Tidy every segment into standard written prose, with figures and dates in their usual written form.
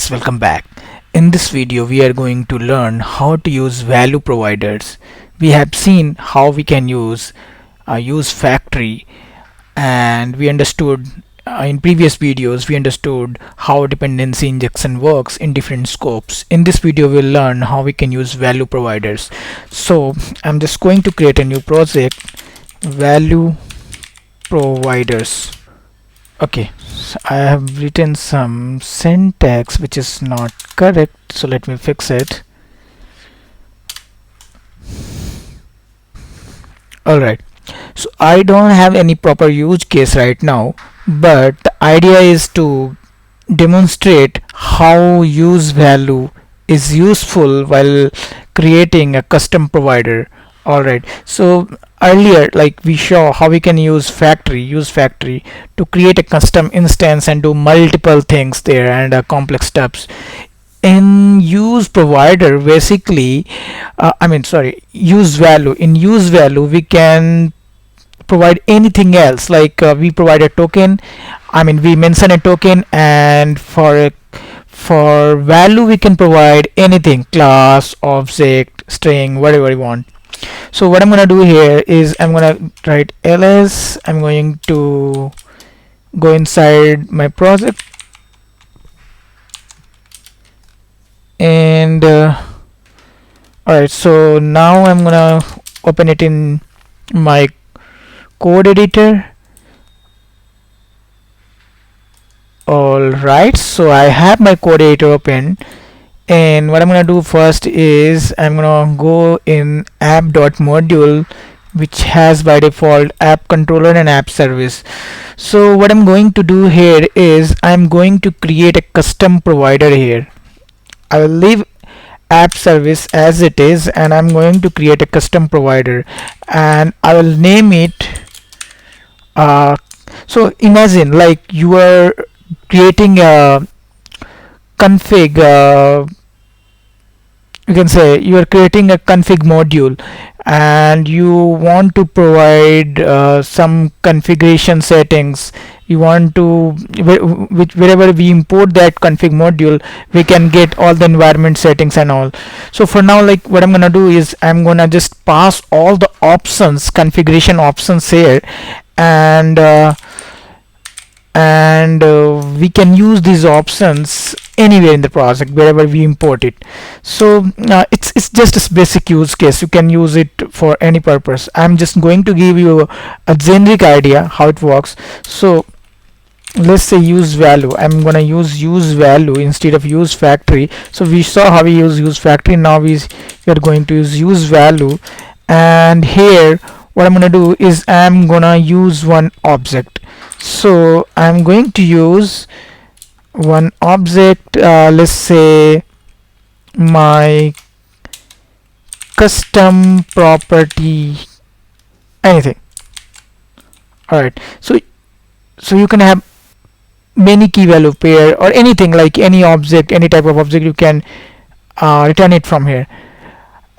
guys, welcome back. In this video we are going to learn how to use value providers. We have seen how we can use factory, and we understood in previous videos we understood how dependency injection works in different scopes. In this video we'll learn how we can use value providers. So I'm just going to create a new project, value providers. Okay, so I have written some syntax which is not correct, so let me fix it. Alright, so I don't have any proper use case right now, but the idea is to demonstrate how use value is useful while creating a custom provider. Alright, so earlier we saw how we can use factory to create a custom instance and do multiple things there and complex steps. In use provider, basically use value. In use value we can provide anything else, we provide a token, we mention a token, and for value we can provide anything, class, object, string, whatever you want. So what I'm gonna do here is I'm gonna write ls. I'm going to go inside my project, and alright, so now I'm gonna open it in my code editor. Alright, so I have my code editor open, and what I'm gonna do first is I'm gonna go in app.module, which has by default app controller and app service. So what I'm going to do here is I'm going to create a custom provider here. I will leave app service as it is, and I'm going to create a custom provider, and I will name it so imagine you are creating a config, you can say you are creating a config module, and you want to provide some configuration settings. You want to wherever we import that config module, we can get all the environment settings and all. So for now, what I'm gonna do is I'm gonna just pass all the options, configuration options here, and we can use these options anywhere in the project wherever we import it. So it's just a basic use case. You can use it for any purpose. I'm just going to give you a generic idea how it works. So let's say use value. I'm gonna use value instead of use factory. So we saw how we use factory. Now we are going to use value, and here what I'm gonna do is I'm gonna use one object. So I'm going to use one object, let's say my custom property, anything. Alright, so you can have many key value pair or anything, any object, any type of object, you can return it from here.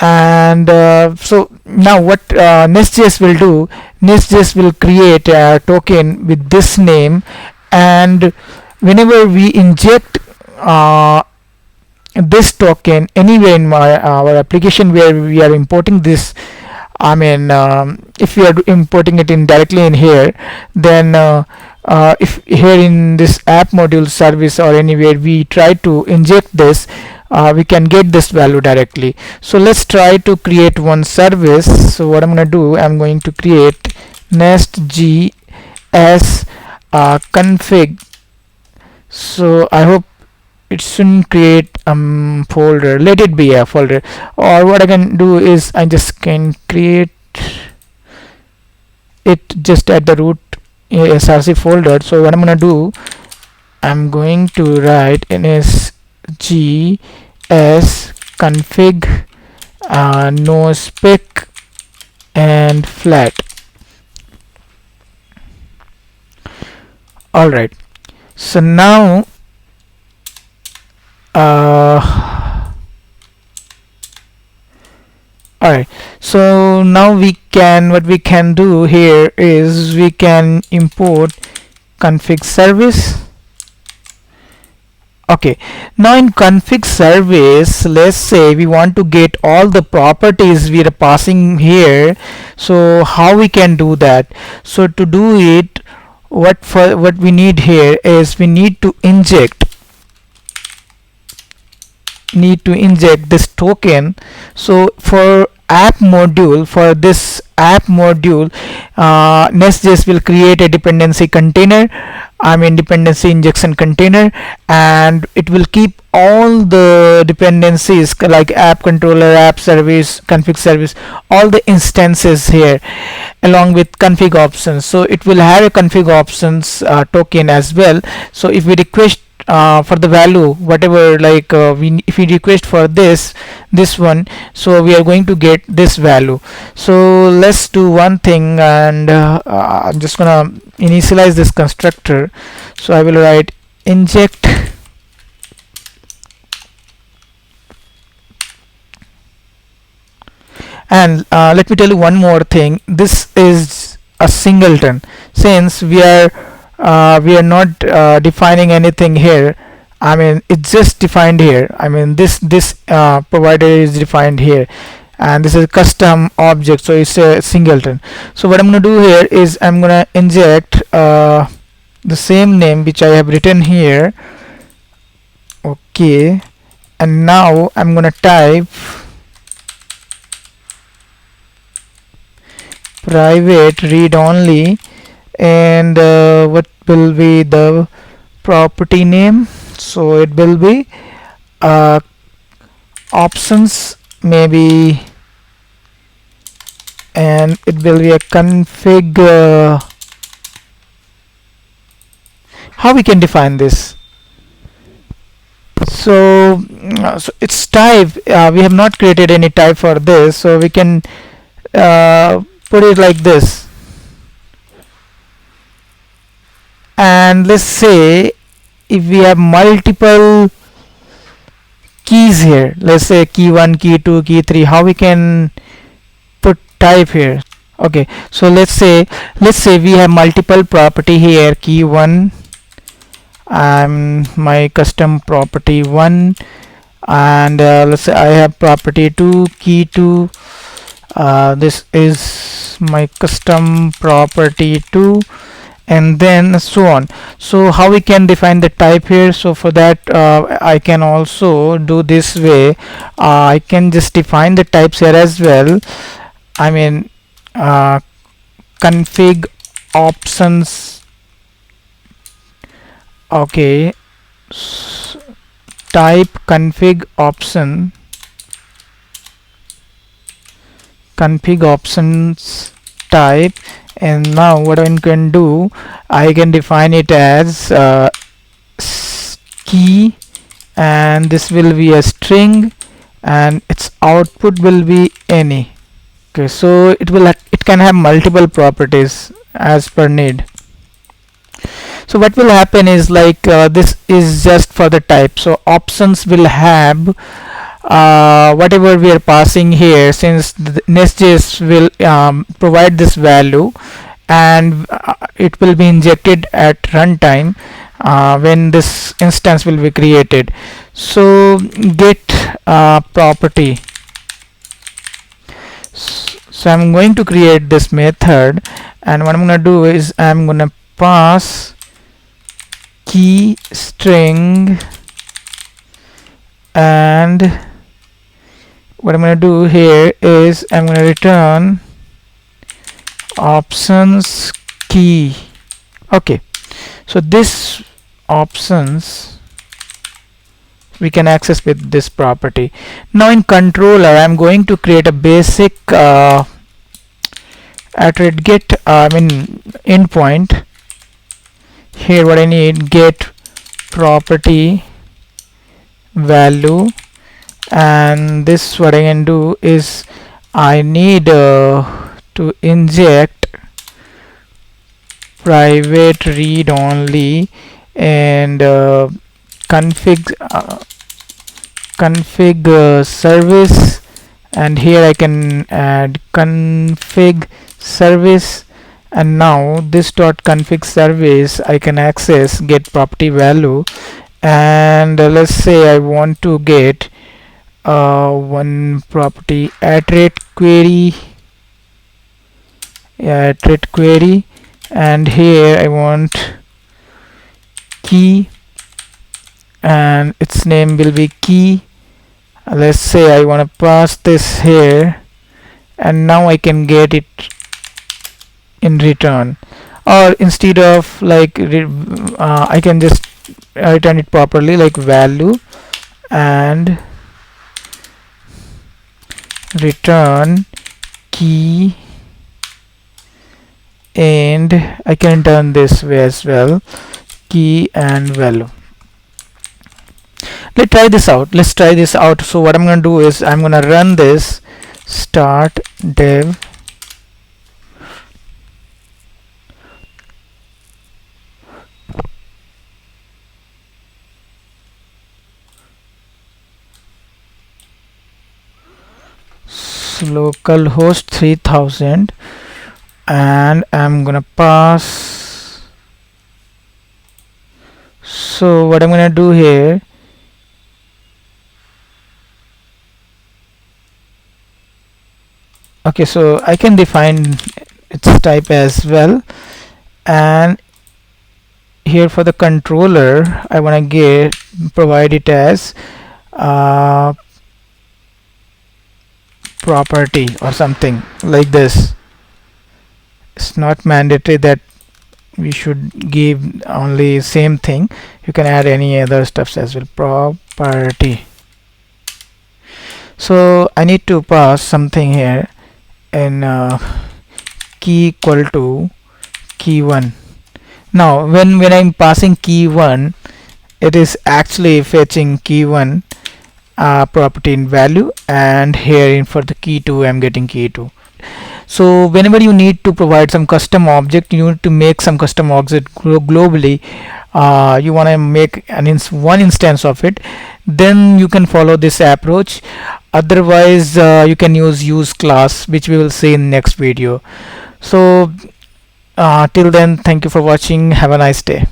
And so now what NestJS will do, NestJS will create a token with this name, and whenever we inject this token anywhere in our application where we are importing this, if we are importing it in directly in here, then if here in this app module service or anywhere we try to inject this, we can get this value directly. So let's try to create one service. So what I'm gonna do, I'm going to create NestJS config. So I hope it shouldn't create folder. Let it be a folder. Or what I can do is I just can create it just at the root src folder. So what I'm gonna do, I'm going to write NSJS config no spec and flat. Alright, so now alright, so now what we can do here is we can import config service. Okay, now in config service, let's say we want to get all the properties we are passing here. So how we can do that? So to do it, what we need here is we need to inject this token. So for this app module, NestJS will create a dependency container, dependency injection container, and it will keep all the dependencies like app controller, app service, config service, all the instances here along with config options. So it will have a config options token as well. So if we request for the value whatever, like if we request for this one, so we are going to get this value. So let's do one thing, and I'm just gonna initialize this constructor. So I will write inject and let me tell you one more thing. This is a singleton, since we are not defining anything here. It's just defined here. This provider is defined here, and this is a custom object, so it's a singleton. So what I'm going to do here is I'm going to inject the same name which I have written here. Okay, and now I'm going to type private read only, and what will be the property name? So it will be options maybe, and it will be a config. How we can define this? So it's type, we have not created any type for this, so we can put it like this. And let's say if we have multiple keys here, let's say key 1, key 2, key 3, how we can put type here? Okay, so let's say we have multiple property here, key 1, my custom property 1, and let's say I have property 2, key 2, this is my custom property 2, and then so on. So how we can define the type here? So for that I can also do this way. I can just define the types here as well. Config options. Okay, type config options type, and now what I can do, I can define it as key, and this will be a string, and its output will be any. Okay, so it can have multiple properties as per need. So what will happen is, like this is just for the type. So options will have whatever we are passing here, since the NestJS will provide this value, and it will be injected at runtime when this instance will be created. So get property. So I'm going to create this method, and what I'm going to do is I'm going to pass key string, and what I'm going to do here is I'm going to return options key. Okay, so this options we can access with this property. Now in controller I'm going to create a basic @get endpoint. Here what I need, get property value, and this what I can do is I need to inject private read only, and config service, and here I can add config service, and now this dot config service I can access get property value, and let's say I want to get one property at rate query, at rate query, and here I want key and its name will be key. Let's say I want to pass this here, and now I can get it in return, or instead of like I can just return it properly like value and return key, and I can turn this way as well, key and value. Let's try this out. So what I'm going to do is I'm going to run this start dev localhost 3000, and I'm gonna pass. So what I'm gonna do here, okay, so I can define its type as well, and here for the controller I want to get provide it as property or something like this. It's not mandatory that we should give only same thing, you can add any other stuffs as well, property. So I need to pass something here in key equal to key1. Now when I'm passing key1, it is actually fetching key1 property in value, and here in for the key2 I'm getting key2. So whenever you need to provide some custom object, you need to make some custom object globally, you want to make one instance of it, then you can follow this approach. Otherwise you can use class, which we will see in next video. So till then, thank you for watching, have a nice day.